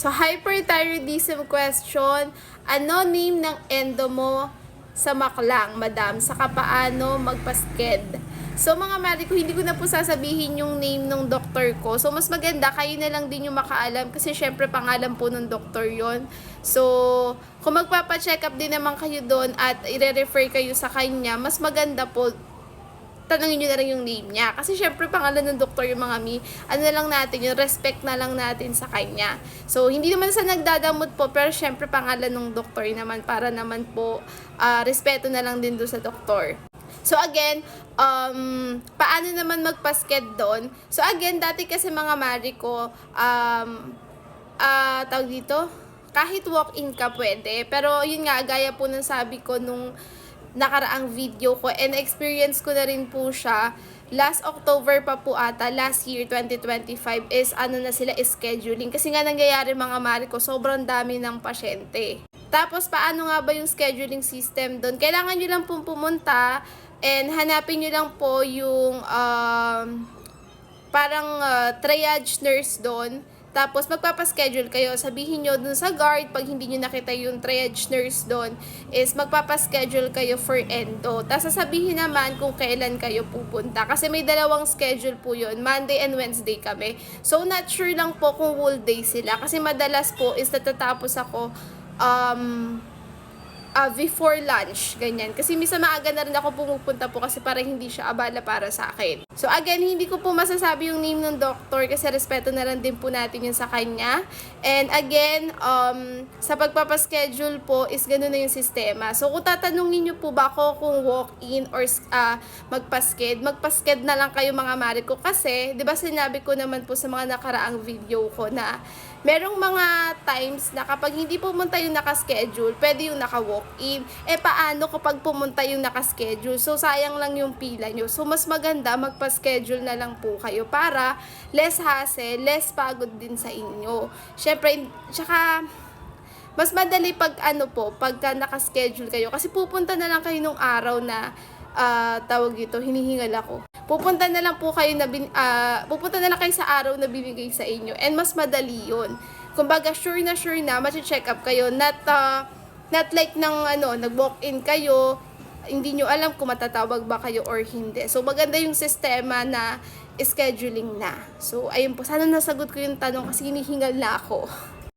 So, hyperthyroidism question. Ano name ng endo mo sa maklang, madam? Saka paano magpasked? So, mga mari ko, hindi ko na po sasabihin yung name ng doktor ko. So, mas maganda, kayo na lang din yung makaalam. Kasi, syempre, pangalan po ng doktor yon. So, kung magpapacheck up din naman kayo doon at i-refer kayo sa kanya, mas maganda po, tanongin nyo na rin yung name niya. Kasi syempre, pangalan ng doktor yung mga ano na lang natin, yung respect na lang natin sa kanya. So, hindi naman sa nagdadamot po, pero syempre, pangalan ng doktor naman, para naman po, respeto na lang din doon sa doktor. So, again, paano naman magpasked doon? So, again, dati kasi mga mari ko, tawag dito, kahit walk-in ka pwede. Pero, yun nga, gaya po ng sabi ko nung nakaraang video ko, and experience ko na rin po siya last October pa po ata, last year 2025 is na sila scheduling, kasi nga nangyayari mga mari ko, sobrang dami ng pasyente. Tapos paano nga ba yung scheduling system doon? Kailangan nyo lang pong pumunta and hanapin nyo lang po yung parang triage nurse doon. Tapos, magpapaschedule kayo. Sabihin nyo dun sa guard, pag hindi nyo nakita yung triage nurse doon, is magpapaschedule kayo for endo. Tapos, sasabihin naman kung kailan kayo pupunta. Kasi may dalawang schedule po yun. Monday and Wednesday kami. So, not sure lang po kung whole day sila. Kasi madalas po is natatapos ako before lunch, ganyan. Kasi misa maaga na rin ako pumupunta po kasi para hindi siya abala para sa akin. So again, hindi ko po masasabi yung name ng doctor kasi respeto na lang din po natin yun sa kanya. And again, sa pagpapaschedule po is gano'n na yung sistema. So kung tatanungin nyo po ba ako kung walk-in or magpasked na lang kayo mga mari ko kasi, di ba sinabi ko naman po sa mga nakaraang video ko na merong mga times na kapag hindi pumunta yung nakaschedule, pwede yung naka-walk-in. Paano kapag pumunta yung nakaschedule? So, sayang lang yung pila nyo. So, mas maganda magpa-schedule na lang po kayo para less hassle, less pagod din sa inyo. Syempre, tsaka mas madali pag pagka nakaschedule kayo. Kasi pupunta na lang kayo nung araw na tawag ito, hinihingal ako. Pupunta na lang kayo sa araw na binigay sa inyo, and mas madali yun. Kumbaga, sure na check up kayo, not like nag-walk-in kayo, hindi nyo alam kung matatawag ba kayo or hindi. So, maganda yung sistema na scheduling na. So, ayun po, sana nasagot ko yung tanong kasi hinihingal na ako.